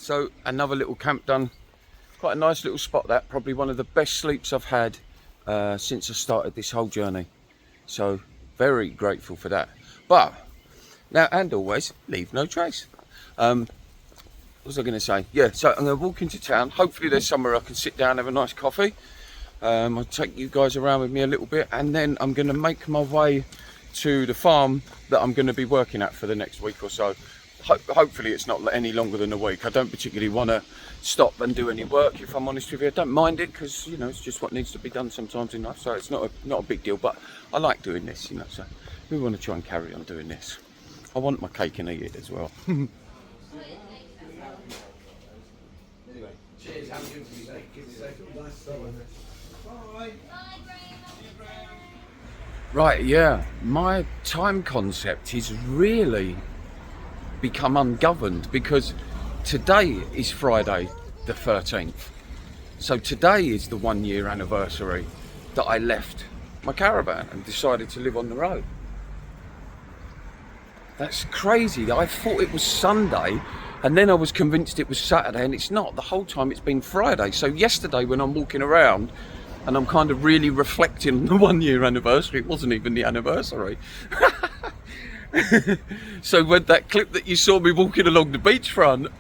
So another little camp done. Quite a nice little spot, that. Probably one of the best sleeps I've had since I started this whole journey. So very grateful for that. But now and always, leave no trace. What was I going to say? Yeah, so I'm going to walk into town. Hopefully there's somewhere I can sit down, have a nice coffee. I'll take you guys around with me a little bit, and then I'm going to make my way to the farm that I'm going to be working at for the next week or so. Hopefully it's not any longer than a week. I don't particularly want to stop and do any work, if I'm honest with you. I don't mind it, because you know, it's just what needs to be done sometimes in life, so it's not a big deal. But I like doing this, you know, so we want to try and carry on doing this. I want my cake and eat it as well. Cheers, have a good Bye. Right, yeah, my time concept is really become ungoverned, because today is Friday the 13th. So today is the 1 year anniversary that I left my caravan and decided to live on the road. That's crazy. I thought it was Sunday, and then I was convinced it was Saturday, and it's not. The whole time it's been Friday. So yesterday, when I'm walking around and I'm kind of really reflecting on the 1 year anniversary, it wasn't even the anniversary. So when that clip that you saw me walking along the beachfront,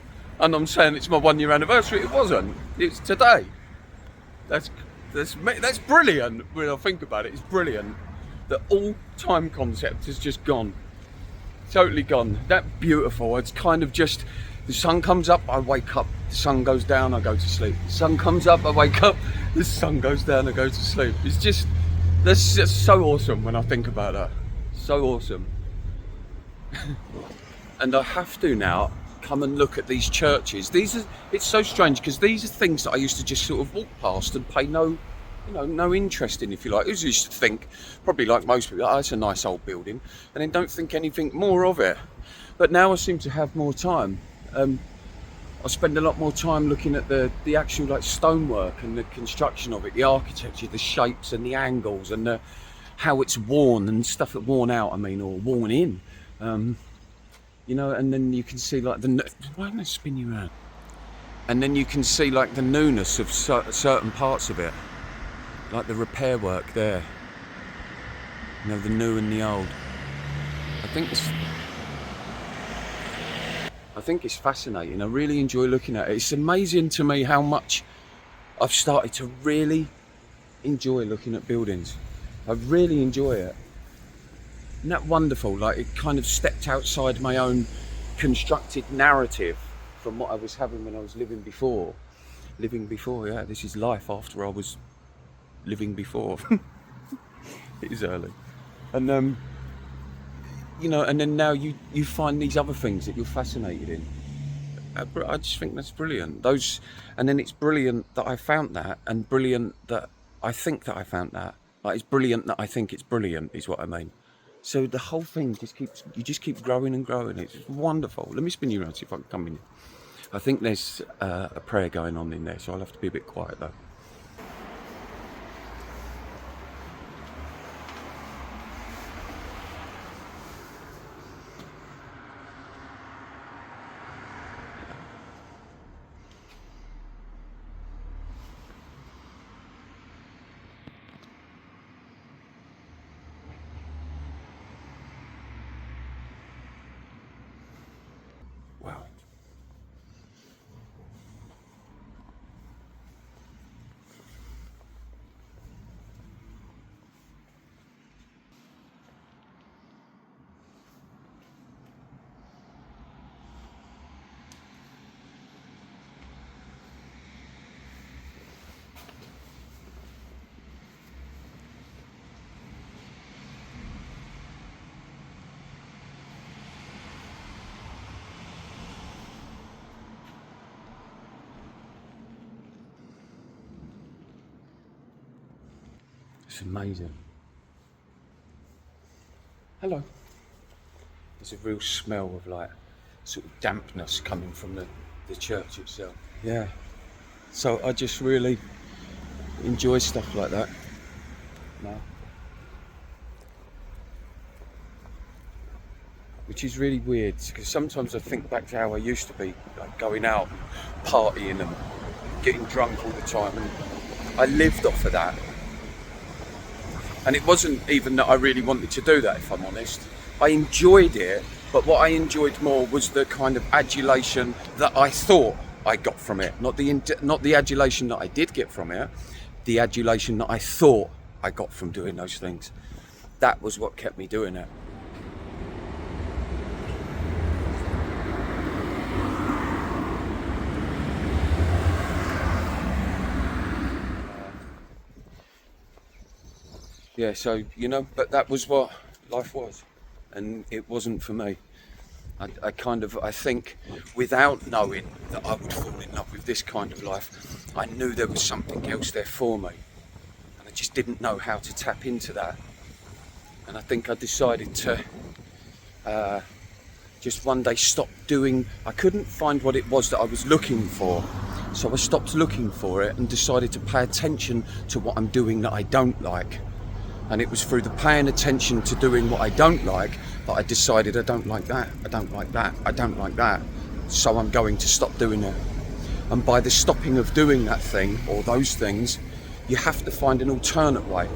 and I'm saying it's my 1 year anniversary, it wasn't. It's today. That's brilliant when I think about it. It's brilliant that all time concept has just gone. Totally gone. That beautiful. It's kind of just, the sun comes up, I wake up. The sun goes down, I go to sleep. The sun comes up, I wake up. The sun goes down, I go to sleep. It's just, that's just so awesome when I think about that. So awesome. And I have to now come and look at these churches. It's so strange, because these are things that I used to just sort of walk past and pay no interest in, if you like. I used to think, probably like most people, oh, it's a nice old building, and then don't think anything more of it. But now I seem to have more time. I spend a lot more time looking at the actual like stonework and the construction of it, the architecture, the shapes and the angles, and how it's worn and stuff that worn out, or worn in. You know, and then you can see like why don't I spin you around? And then you can see like the newness of certain parts of it, like the repair work there. You know, the new and the old. I think it's fascinating. I really enjoy looking at it. It's amazing to me how much I've started to really enjoy looking at buildings. I really enjoy it. Isn't that wonderful? Like, it kind of stepped outside my own constructed narrative from what I was having when I was living before. Yeah, this is life after I was living before. It is early. And you know, and then now you find these other things that you're fascinated in. I just think that's brilliant. And then it's brilliant that I found that, and brilliant that I think that I found that. Like, it's brilliant that I think it's brilliant, is what I mean. So the whole thing you just keep growing and growing. It's wonderful. Let me spin you around, see if I can come in. I think there's a prayer going on in there, so I'll have to be a bit quiet though. Wow. It's amazing. Hello. There's a real smell of like sort of dampness coming from the church itself. Yeah. So I just really enjoy stuff like that. No. which is really weird, because sometimes I think back to how I used to be, like going out, partying and getting drunk all the time, and I lived off of that. And it wasn't even that I really wanted to do that, if I'm honest. I enjoyed it, but what I enjoyed more was the kind of adulation that I thought I got from it. Not the adulation that I did get from it, the adulation that I thought I got from doing those things. That was what kept me doing it. Yeah, so, you know, but that was what life was, and it wasn't for me. I think without knowing that I would fall in love with this kind of life, I knew there was something else there for me, and I just didn't know how to tap into that. And I think I decided to just one day stop doing, I couldn't find what it was that I was looking for, so I stopped looking for it and decided to pay attention to what I'm doing that I don't like. And it was through the paying attention to doing what I don't like that I decided I don't like that, I don't like that, I don't like that. So I'm going to stop doing it. And by the stopping of doing that thing or those things, you have to find an alternate way.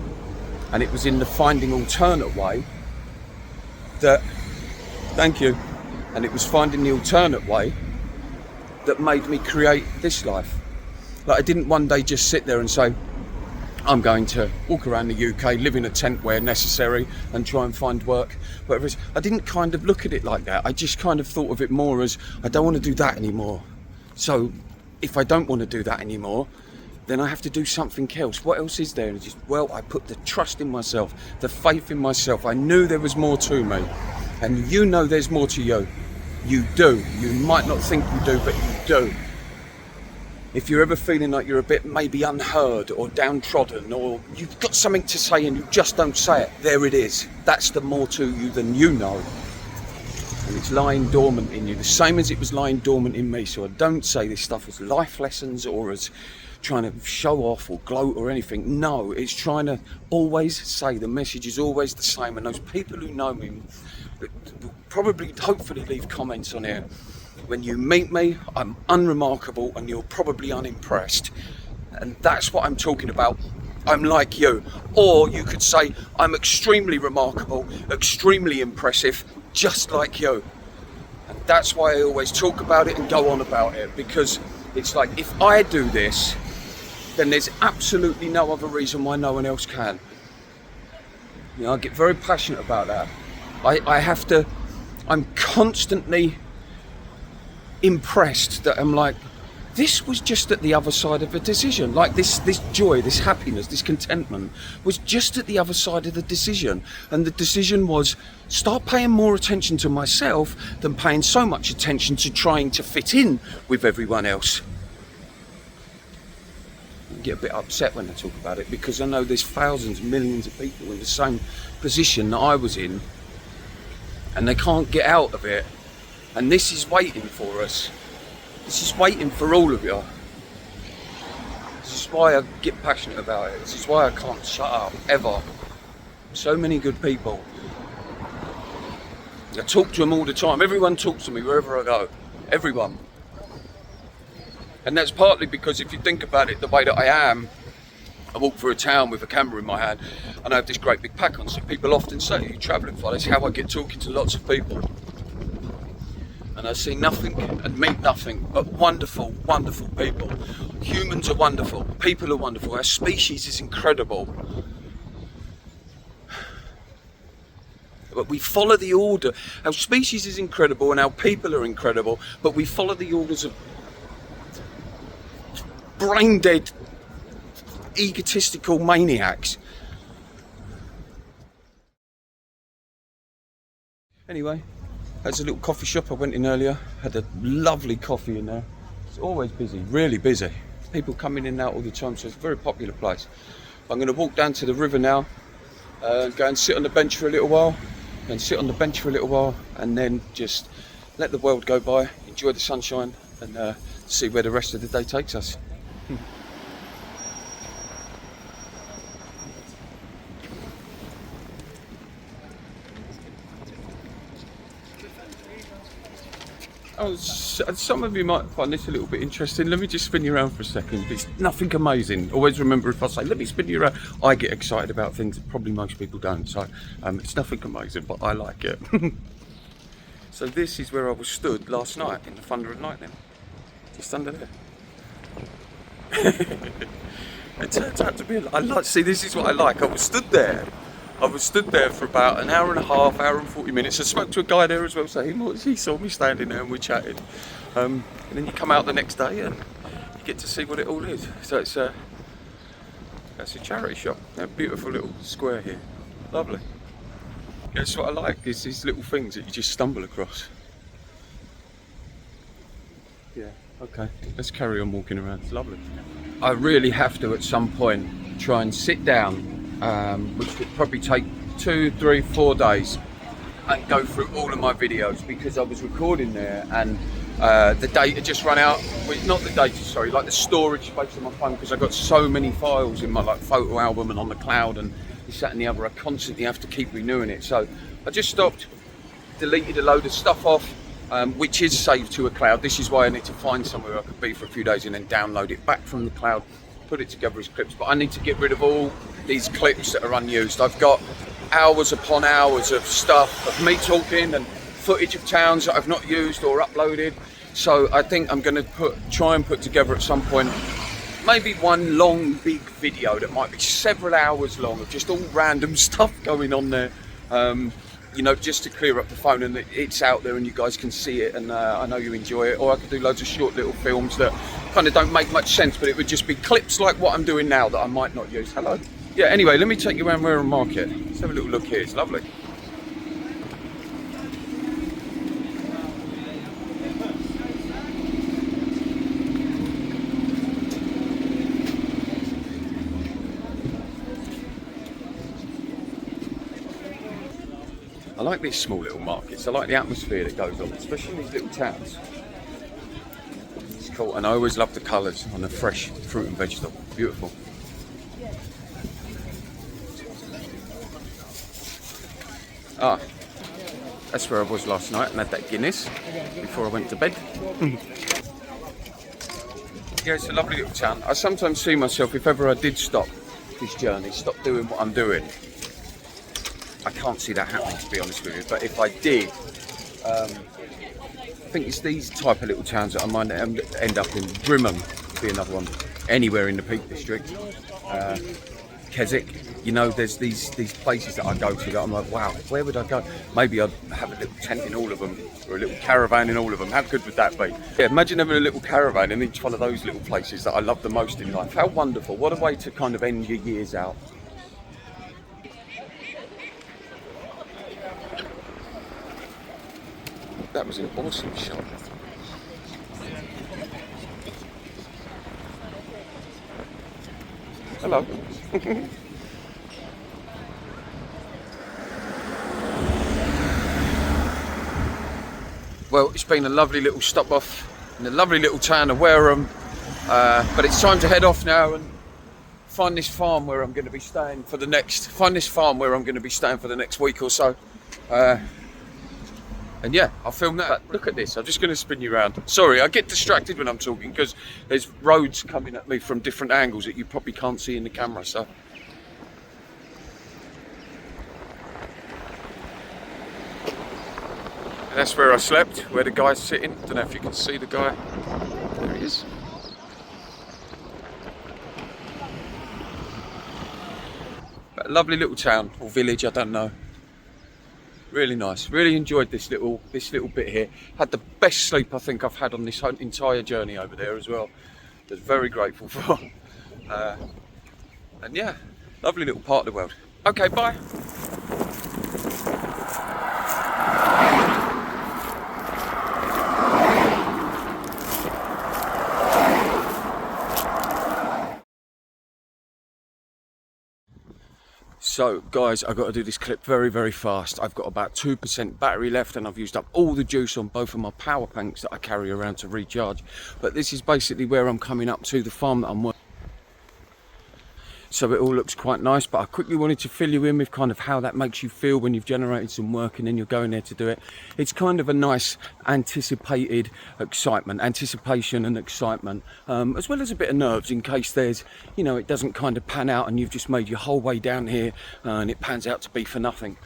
And it was in the finding alternate way that, thank you, and it was finding the alternate way that made me create this life. Like, I didn't one day just sit there and say, I'm going to walk around the UK, live in a tent where necessary, and try and find work, whatever it is. I didn't kind of look at it like that. I just kind of thought of it more as, I don't want to do that anymore. So if I don't want to do that anymore, then I have to do something else. What else is there? And just, well, I put the trust in myself, the faith in myself. I knew there was more to me. And you know there's more to you. You do. You might not think you do, but you do. If you're ever feeling like you're a bit maybe unheard or downtrodden, or you've got something to say and you just don't say it, there it is. That's the more to you than you know. And it's lying dormant in you, the same as it was lying dormant in me. So I don't say this stuff as life lessons or as trying to show off or gloat or anything. No, it's trying to always say the message is always the same. And those people who know me will probably, hopefully, leave comments on here. When you meet me, I'm unremarkable and you're probably unimpressed. And that's what I'm talking about. I'm like you. Or you could say, I'm extremely remarkable, extremely impressive, just like you. And that's why I always talk about it and go on about it. Because it's like, if I do this, then there's absolutely no other reason why no one else can. You know, I get very passionate about that. I'm constantly impressed that I'm like, this was just at the other side of a decision. Like this joy, this happiness, this contentment was just at the other side of the decision. And the decision was start paying more attention to myself than paying so much attention to trying to fit in with everyone else. I get a bit upset when I talk about it because I know there's thousands, millions of people in the same position that I was in and they can't get out of it. And this is waiting for us. This is waiting for all of you. This is why I get passionate about it. This is why I can't shut up, ever. So many good people. I talk to them all the time. Everyone talks to me wherever I go. Everyone. And that's partly because if you think about it the way that I am, I walk through a town with a camera in my hand and I have this great big pack on. So people often say, you're travelling far. That's how I get talking to lots of people. And I see nothing and meet nothing but wonderful, wonderful people. Humans are wonderful. People are wonderful. Our species is incredible. But we follow the order. Our species is incredible and our people are incredible, but we follow the orders of brain-dead, egotistical maniacs. Anyway. There's a little coffee shop I went in earlier, had a lovely coffee in there. It's always busy, really busy. People coming in and out all the time, so it's a very popular place. I'm going to walk down to the river now, go and sit on the bench for a little while, and then just let the world go by, enjoy the sunshine, and see where the rest of the day takes us. Oh, some of you might find this a little bit interesting. Let me just spin you around for a second. It's nothing amazing. Always remember, if I say, let me spin you around, I get excited about things that probably most people don't. So it's nothing amazing, but I like it. So this is where I was stood last night in the thunder and lightning. Just under there. It turns out to be see, this is what I like. I was stood there for about an hour and a half, hour and 40 minutes. I spoke to a guy there as well, so he saw me standing there and we chatted. And then you come out the next day and you get to see what it all is. So that's a charity shop. A beautiful little square here. Lovely. That's what I like, is these little things that you just stumble across. Yeah, okay, let's carry on walking around. It's lovely. I really have to, at some point, try and sit down, which would probably take 2, 3, 4 days, and go through all of my videos, because I was recording there and the data just ran out. Well, not the data, sorry, like the storage space on my phone, because I've got so many files in my photo album and on the cloud and this, that and the other. I constantly have to keep renewing it. So I just stopped, deleted a load of stuff off, which is saved to a cloud. This is why I need to find somewhere I could be for a few days and then download it back from the cloud, put it together as clips. But I need to get rid of all these clips that are unused. I've got hours upon hours of stuff of me talking and footage of towns that I've not used or uploaded. So I think I'm going to try and put together at some point maybe one long big video that might be several hours long of just all random stuff going on there. You know, just to clear up the phone and it's out there and you guys can see it, and I know you enjoy it. Or I could do loads of short little films that kind of don't make much sense, but it would just be clips like what I'm doing now that I might not use. Hello. Yeah, anyway, let me take you around Wareham Market. Let's have a little look here, it's lovely. I like these small little markets. I like the atmosphere that goes on, especially in these little towns. It's cool, and I always love the colours on the fresh fruit and vegetable. Beautiful. Ah, that's where I was last night and had that Guinness before I went to bed. Yeah, it's a lovely little town. I sometimes see myself, if ever I did stop this journey, stop doing what I'm doing, I can't see that happening, to be honest with you, but if I did, I think it's these type of little towns that I might end up in. Brimham would be another one. Anywhere in the Peak District. Keswick, you know, there's these places that I go to that I'm like, wow, where would I go? Maybe I'd have a little tent in all of them, or a little caravan in all of them. How good would that be? Yeah, imagine having a little caravan in each one of those little places that I love the most in life. How wonderful. What a way to kind of end your years out. That was an awesome shot. Hello. Well, it's been a lovely little stop off in the lovely little town of Wareham, but it's time to head off now and find this farm where I'm going to be staying for the next. Week or so. And yeah, I'll film that. But look at this, I'm just going to spin you around. Sorry, I get distracted when I'm talking because there's roads coming at me from different angles that you probably can't see in the camera, so. And that's where I slept, where the guy's sitting. Don't know if you can see the guy. There he is. But a lovely little town, or village, I don't know. Really nice. Really enjoyed this little bit here. Had the best sleep I think I've had on this entire journey over there as well. I was very grateful for. And yeah, lovely little part of the world. Okay, bye. So guys, I've got to do this clip very, very fast. I've got about 2% battery left and I've used up all the juice on both of my power banks that I carry around to recharge. But this is basically where I'm coming up to, the farm that I'm working. so it all looks quite nice. But I quickly wanted to fill you in with kind of how that makes you feel when you've generated some work and then you're going there to do it. It's kind of a nice anticipation and excitement, as well as a bit of nerves in case there's, you know, it doesn't kind of pan out and you've just made your whole way down here and it pans out to be for nothing.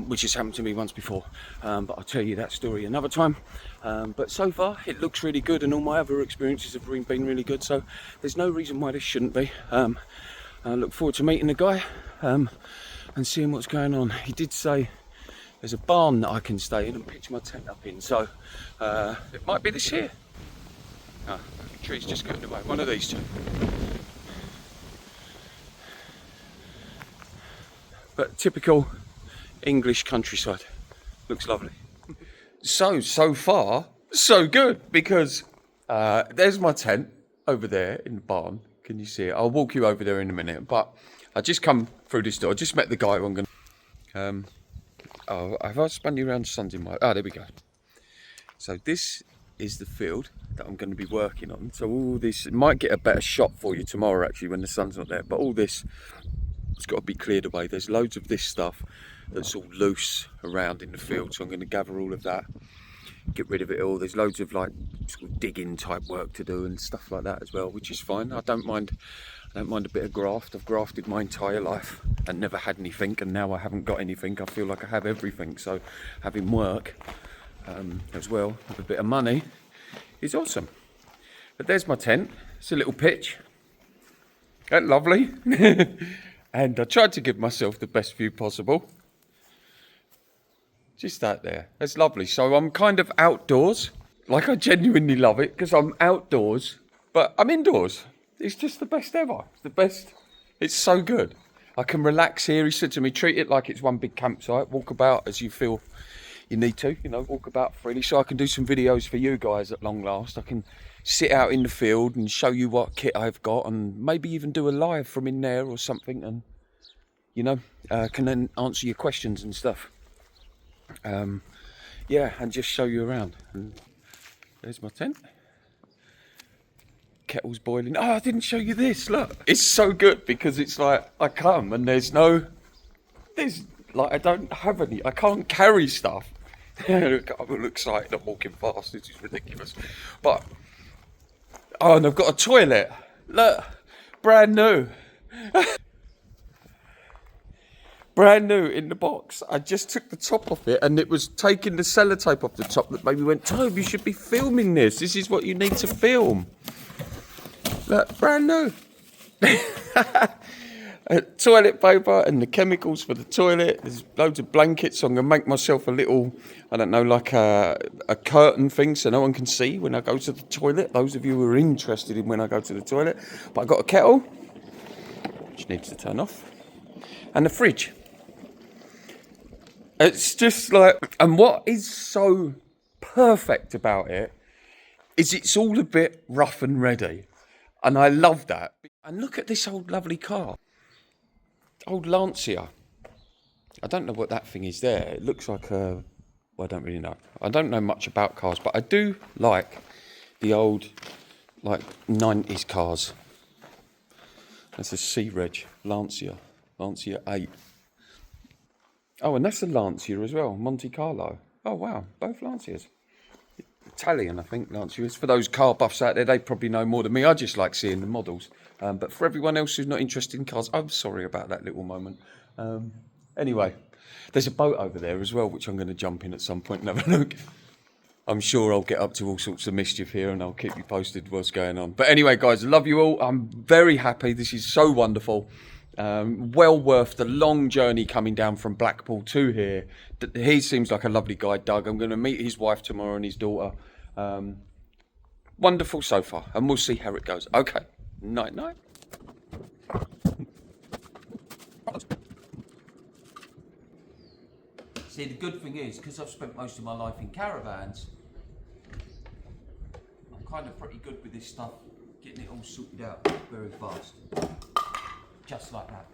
Which has happened to me once before, but I'll tell you that story another time. But so far it looks really good, and all my other experiences have been really good, so there's no reason why this shouldn't be. I look forward to meeting the guy and seeing what's going on. He did say there's a barn that I can stay in and pitch my tent up in, so it might be this here. The tree's just going away, one of these two. But typical English countryside, looks lovely. So far so good, because there's my tent over there in the barn. Can you see it? I'll walk you over there in a minute, but I just come through this door. I just met the guy who I'm gonna have I spun you around the sun's in my there we go. So this is the field that I'm going to be working on. So all this, it might get a better shot for you tomorrow actually when the sun's not there, but all this, it's got to be cleared away. There's loads of this stuff that's all loose around in the field, so I'm going to gather all of that, get rid of it all. There's loads of like sort of digging type work to do and stuff like that as well, which is fine. I don't mind a bit of graft. I've grafted my entire life and never had anything, and now I haven't got anything. I feel like I have everything, so having work as well with a bit of money is awesome. But there's my tent. It's a little pitch. That's lovely. And I tried to give myself the best view possible. Just that there. That's lovely. So I'm kind of outdoors. Like, I genuinely love it because I'm outdoors, but I'm indoors. It's just the best ever. It's the best. It's so good. I can relax here. He said to me, treat it like it's one big campsite. Walk about as you feel you need to, you know, walk about freely. So I can do some videos for you guys at long last. I can sit out in the field and show you what kit I've got, and maybe even do a live from in there or something, and, you know, can then answer your questions and stuff. Yeah, and just show you around. And there's my tent. Kettle's boiling. Oh, I didn't show you this. Look, it's so good because it's like I come and there's like I don't have any. I can't carry stuff. I'm all excited. I'm walking fast. This is ridiculous. But and I've got a toilet. Look, brand new. Brand new in the box. I just took the top off it, and it was taking the sellotape off the top that made me went, Tobe, you should be filming this. This is what you need to film. Look, brand new. Toilet paper and the chemicals for the toilet. There's loads of blankets, so I'm going to make myself a little, I don't know, like a curtain thing so no one can see when I go to the toilet. Those of you who are interested in when I go to the toilet. But I've got a kettle, which needs to turn off, and a fridge. It's just like, and what is so perfect about it is it's all a bit rough and ready. And I love that. And look at this old lovely car. Old Lancia. I don't know what that thing is there. It looks like a, well, I don't really know. I don't know much about cars, but I do like the old, like, 90s cars. That's a C-Reg, Lancia 8. Oh, and that's a Lancia as well, Monte Carlo. Oh, wow, both Lancias. Italian, I think, Lancias. For those car buffs out there, they probably know more than me. I just like seeing the models. But for everyone else who's not interested in cars, I'm sorry about that little moment. Anyway, there's a boat over there as well, which I'm going to jump in at some point and have a look. I'm sure I'll get up to all sorts of mischief here, and I'll keep you posted what's going on. But anyway, guys, love you all. I'm very happy. This is so wonderful. Well worth the long journey coming down from Blackpool to here. He seems like a lovely guy, Doug. I'm going to meet his wife tomorrow and his daughter. Wonderful so far, and we'll see how it goes. Okay, night night. See, the good thing is, because I've spent most of my life in caravans, I'm kind of pretty good with this stuff, getting it all sorted out very fast. Just like that.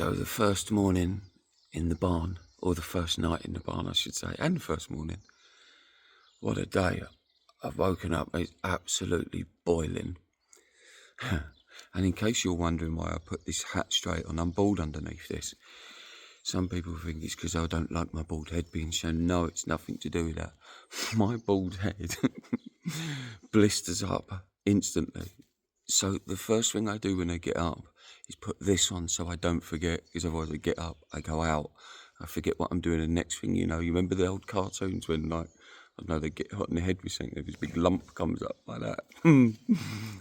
So the first morning in the barn, or the first night in the barn, I should say, and the first morning, what a day. I've woken up, it's absolutely boiling. And in case you're wondering why I put this hat straight on, I'm bald underneath this. Some people think it's because I don't like my bald head being shown. No, it's nothing to do with that. My bald head blisters up instantly. So the first thing I do when I get up is put this on so I don't forget, because otherwise I get up, I go out, I forget what I'm doing, and the next thing you know, you remember the old cartoons when, like, I don't know, they get hot in the head with something, this big lump comes up like that.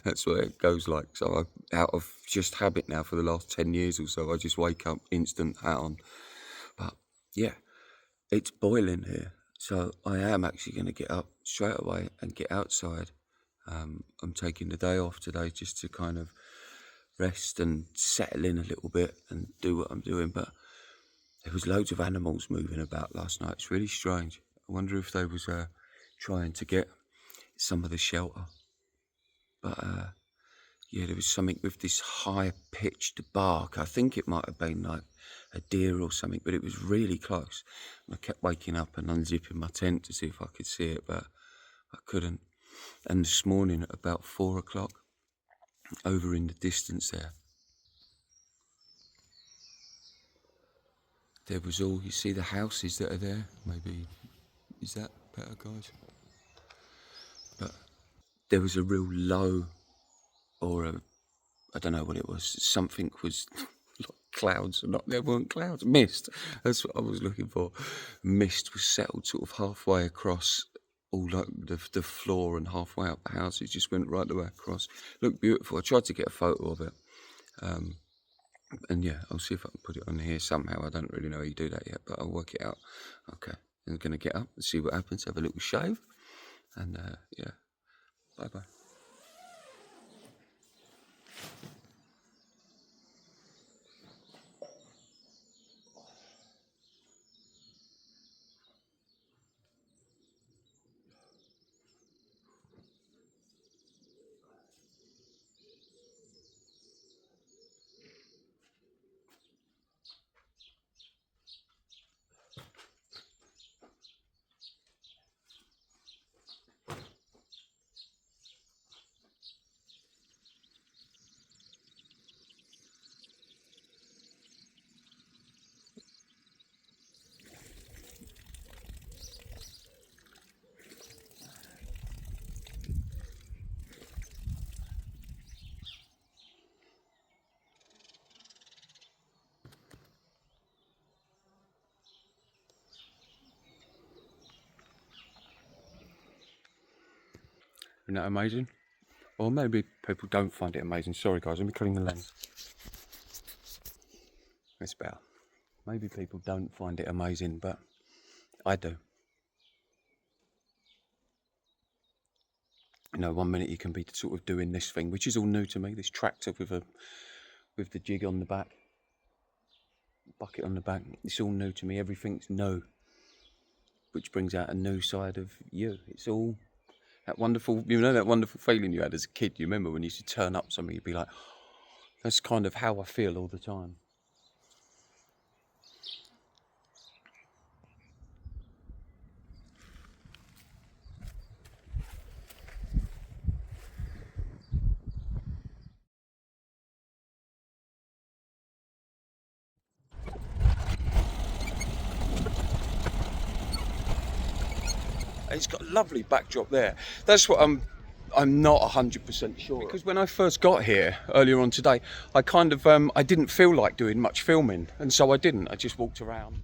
That's what it goes like. So I, out of just habit now for the last 10 years or so, I just wake up, instant hat on. But yeah, it's boiling here. So I am actually going to get up straight away and get outside. I'm taking the day off today just to kind of rest and settle in a little bit and do what I'm doing. But there was loads of animals moving about last night. It's really strange. I wonder if they was trying to get some of the shelter. But yeah, there was something with this high-pitched bark. I think it might have been like a deer or something, but it was really close. And I kept waking up and unzipping my tent to see if I could see it, but I couldn't. And this morning at about 4 o'clock, over in the distance there was all, you see the houses that are there? Maybe, is that better, guys? But there was a real low, or a, I don't know what it was, something was like clouds, not, there weren't clouds, mist, that's what I was looking for. Mist was settled sort of halfway across all like the floor, and halfway up the house. It just went right the way across. Looked beautiful. I tried to get a photo of it. And yeah, I'll see if I can put it on here somehow. I don't really know how you do that yet, but I'll work it out. Okay, I'm going to get up and see what happens, have a little shave, and yeah, bye-bye. Isn't that amazing? Or maybe people don't find it amazing. Sorry guys, let me clean the lens. It's better. Maybe people don't find it amazing, but I do. You know, one minute you can be sort of doing this thing, which is all new to me, this tractor with the jig on the back, bucket on the back. It's all new to me, everything's new, which brings out a new side of you. It's all that wonderful, you know, that wonderful feeling you had as a kid. You remember when you used to turn up something, you'd be like, that's kind of how I feel all the time. It's got a lovely backdrop there. That's what I'm not 100% sure. Because when I first got here earlier on today, I kind of I didn't feel like doing much filming, and so I didn't. I just walked around.